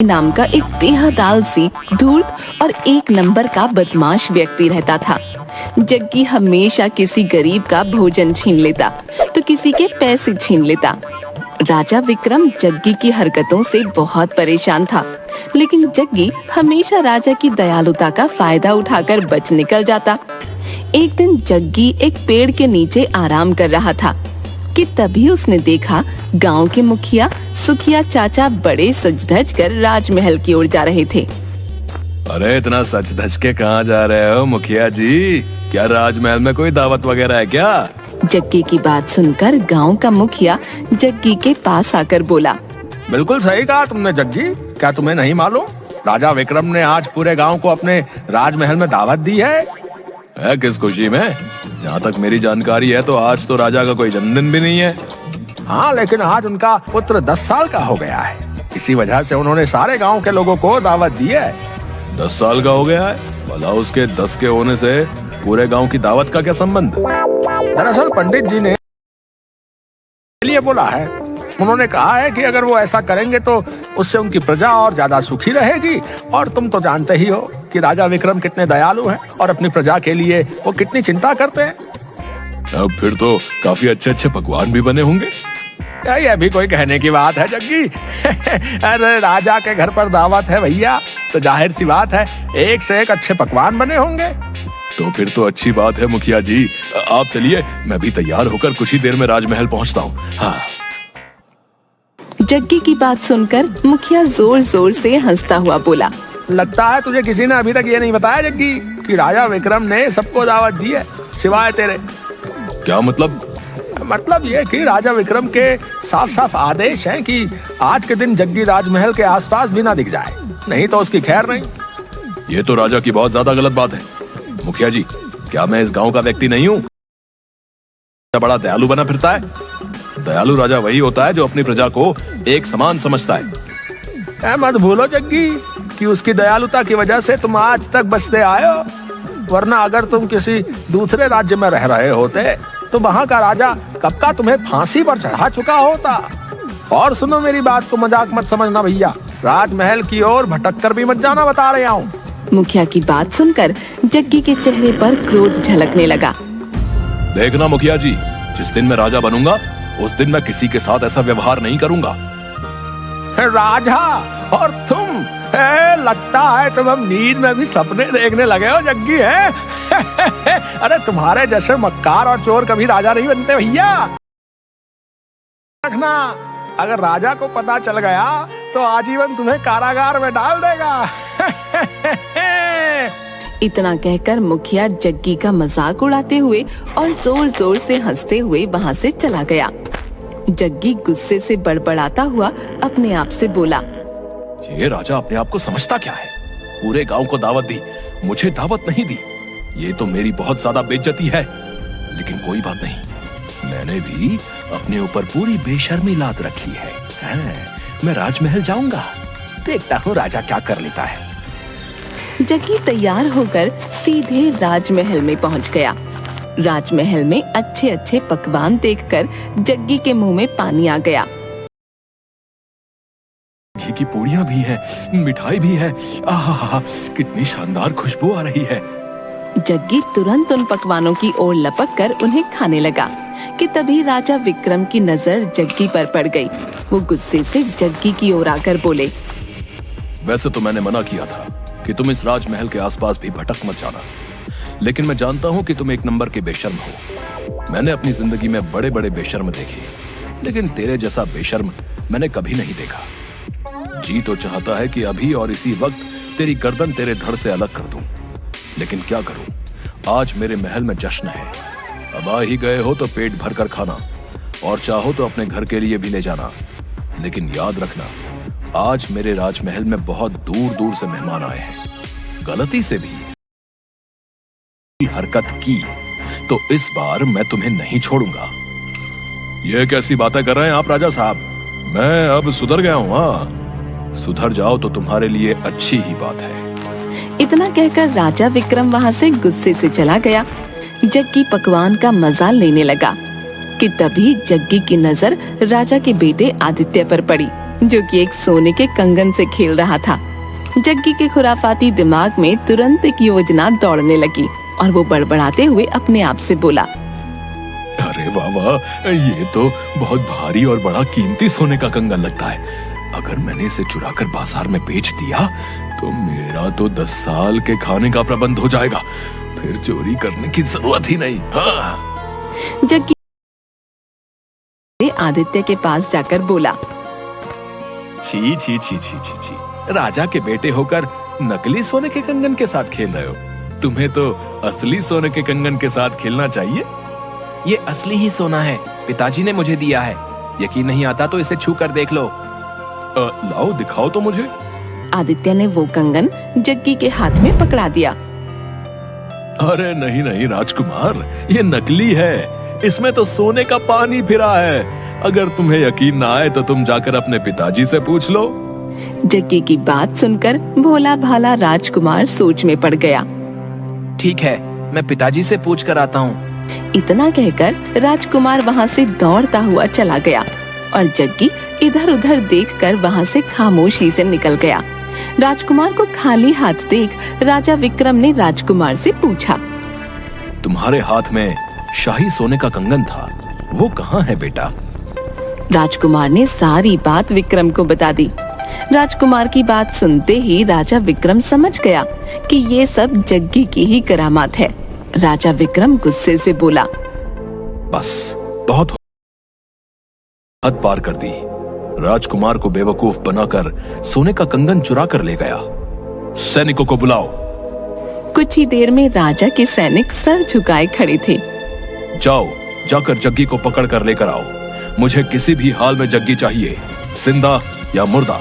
नाम का एक बेहद आलसी, धूर्त और एक नंबर का बदमाश व्यक्ति रहता था। जग्गी हमेशा किसी गरीब का भोजन छीन लेता तो किसी के पैसे छीन लेता। राजा विक्रम जग्गी की हरकतों से बहुत परेशान था, लेकिन जग्गी हमेशा राजा की दयालुता का फायदा उठाकर बच निकल जाता। एक दिन जग्गी एक पेड़ के नीचे आराम कर रहा था कि तभी उसने देखा गांव के मुखिया सुखिया चाचा बड़े सज धज कर राजमहल की ओर जा रहे थे। अरे इतना सच धज के कहाँ जा रहे हो मुखिया जी? क्या राजमहल में कोई दावत वगैरह है क्या? जग्गी की बात सुनकर गांव का मुखिया जग्गी के पास आकर बोला, बिल्कुल सही कहा तुमने जग्गी। क्या तुम्हें नहीं मालूम, राजा विक्रम ने आज पूरे गांव को अपने राजमहल में दावत दी है। किस खुशी में? जहाँ तक मेरी जानकारी है तो आज तो राजा का कोई जन्मदिन भी नहीं है। हाँ, लेकिन आज उनका पुत्र 10 साल का हो गया है। इसी वजह से उन्होंने सारे गांव के लोगों को दावत दी है। 10 साल का हो गया है? भला उसके 10 के होने से पूरे गांव की दावत का क्या संबंध? दरअसल पंडित जी ने लिए बोला है। उन्होंने कहा है कि अगर वो ऐसा करेंगे तो उससे उनकी प्रजा और ज्यादा सुखी रहेगी। और तुम तो जानते ही हो कि राजा विक्रम कितने दयालु हैं और अपनी प्रजा के लिए वो कितनी चिंता करते हैं। अब फिर तो काफी अच्छे अच्छे पकवान भी बने होंगे। यह भी कोई कहने की बात है जग्गी? अरे राजा के घर पर दावत है भैया, तो जाहिर सी बात है एक से एक अच्छे पकवान बने होंगे। तो फिर तो अच्छी बात है मुखिया जी। आप चलिए, मैं भी तैयार होकर कुछ ही देर में राजमहल पहुंचता हूँ। हाँ। जग्गी की बात सुनकर मुखिया जोर जोर से हंसता हुआ बोला, लगता है तुझे किसी ने अभी तक ये नहीं बताया जग्गी कि राजा विक्रम ने सबको दावत दी है सिवाय तेरे। क्या मतलब? मतलब ये कि राजा विक्रम के साफ साफ आदेश हैं कि आज के दिन जग्गी राजमहल के आसपास भी ना दिख जाए, नहीं तो उसकी खैर नहीं। ये तो राजा की बहुत ज्यादा गलत बात है। मुखिया जी, क्या मैं इस गांव का व्यक्ति नहीं हूँ? बड़ा दयालु बना फिरता है। दयालु राजा वही होता है जो अपनी प्रजा को एक समान समझता है। मत भूलो जग्गी कि उसकी दयालुता की वजह से तुम आज तक बचते आए हो, वरना अगर तुम किसी दूसरे राज्य में रह रहे होते तो वहाँ का राजा कब का तुम्हें फांसी पर चढ़ा चुका होता। और सुनो, मेरी बात को मजाक मत समझना भैया, राजमहल की ओर भटक कर भी मत जाना, बता रहा हूँ। मुखिया की बात सुनकर जग्गी के चेहरे पर क्रोध झलकने लगा। देखना मुखिया जी, जिस दिन मैं राजा बनूंगा उस दिन मैं किसी के साथ ऐसा व्यवहार नहीं करूंगा। राजा और तुम, लगता है तुम हम नींद में भी सपने देखने लगे हो जग्गी है। अरे तुम्हारे जैसे मक्कार और चोर कभी राजा नहीं बनते भैया। रखना, अगर राजा को पता चल गया तो आजीवन तुम्हें कारागार में डाल देगा। इतना कहकर मुखिया जग्गी का मजाक उड़ाते हुए और जोर जोर से हंसते हुए वहाँ से चला गया। जग्गी गुस्से से बड़बड़ाता हुआ अपने आप से बोला, ये राजा अपने आप को समझता क्या है? पूरे गांव को दावत दी, मुझे दावत नहीं दी। ये तो मेरी बहुत ज्यादा बेइज्जती है। लेकिन कोई बात नहीं, मैंने भी अपने ऊपर पूरी बेशर्मी लाद रखी है। मैं राजमहल जाऊंगा, देखता हूँ राजा क्या कर लेता है। जग्गी तैयार होकर सीधे राजमहल में पहुंच गया। राजमहल में अच्छे अच्छे पकवान देखकर जग्गी के मुंह में पानी आ गया। घी की पूड़ियां भी हैं, मिठाई भी है। आहा, कितनी शानदार खुशबू आ रही है। जग्गी तुरंत उन पकवानों की ओर लपक कर उन्हें खाने लगा कि तभी राजा विक्रम की नजर जग्गी पर पड़ गई। वो गुस्से से जग्गी की ओर आकर बोले, वैसे तो मैंने मना किया था कि तुम इस राजमहल के आसपास भी भटक मत जाना, लेकिन मैं जानता हूँ कि तुम एक नंबर के बेशर्म हो। मैंने अपनी जिंदगी में बड़े बड़े बेशर्म देखे, लेकिन तेरे जैसा बेशर्म मैंने कभी नहीं देखा। जी तो चाहता है कि अभी और इसी वक्त तेरी गर्दन तेरे धड़ से अलग कर दूं, लेकिन क्या करूं, आज मेरे महल में जश्न है। अब आ ही गए हो तो पेट भर कर खाना, और चाहो तो अपने घर के लिए भी ले जाना। लेकिन याद रखना, आज मेरे राजमहल में बहुत दूर दूर से मेहमान आए हैं। गलती से भी हरकत की तो इस बार मैं तुम्हें नहीं छोड़ूंगा। ये कैसी बातें कर रहे हैं आप राजा साहब? मैं अब सुधर गया हूँ। हाँ, सुधर जाओ तो तुम्हारे लिए अच्छी ही बात है। इतना कहकर राजा विक्रम वहाँ से गुस्से से चला गया। जग्गी पकवान का मजा लेने लगा कि तभी जग्गी की नजर राजा के बेटे आदित्य पर पड़ी। जो कि एक सोने के कंगन से खेल रहा था। जग्गी के खुराफाती दिमाग में तुरंत एक योजना दौड़ने लगी और वो बड़बड़ाते हुए अपने आप से बोला, अरे वाह वाह, ये तो बहुत भारी और बड़ा कीमती सोने का कंगन लगता है। अगर मैंने इसे चुराकर बाजार में बेच दिया तो मेरा तो 10 साल के खाने का प्रबंध हो जाएगा। फिर चोरी करने की जरूरत ही नहीं। हाँ। जग्गी आदित्य के पास जाकर बोला, छी छी छी छी छी छी, राजा के बेटे होकर नकली सोने के कंगन के साथ खेल रहे हो। तुम्हें तो असली सोने के कंगन के साथ खेलना चाहिए। ये असली ही सोना है, पिताजी ने मुझे दिया है। यकीन नहीं आता तो इसे छू कर देख लो। लाओ दिखाओ तो मुझे। आदित्य ने वो कंगन जग्गी के हाथ में पकड़ा दिया। अरे नहीं नहीं राजकुमार, ये नकली है। इसमें तो सोने का पानी फिरा है। अगर तुम्हें यकीन ना आए तो तुम जाकर अपने पिताजी से पूछ लो। जग्गी की बात सुनकर भोला भाला राजकुमार सोच में पड़ गया। ठीक है, मैं पिताजी से पूछ कर आता हूँ। इतना कहकर राजकुमार वहाँ से दौड़ता हुआ चला गया और जग्गी इधर उधर देखकर वहाँ से खामोशी से निकल गया। राजकुमार को खाली हाथ देख राजा विक्रम ने राजकुमार से पूछा, तुम्हारे हाथ में शाही सोने का कंगन था, वो कहाँ है बेटा? राजकुमार ने सारी बात विक्रम को बता दी। राजकुमार की बात सुनते ही राजा विक्रम समझ गया कि ये सब जग्गी की ही करामात है। राजा विक्रम गुस्से से बोला, बस बहुत हद पार कर दी। राजकुमार को बेवकूफ बनाकर सोने का कंगन चुरा कर ले गया। सैनिकों को बुलाओ। कुछ ही देर में राजा के सैनिक सर झुकाए खड़े थे। जाओ, जाकर जग्गी को पकड़ कर लेकर आओ। मुझे किसी भी हाल में जग्गी चाहिए, जिंदा या मुर्दा।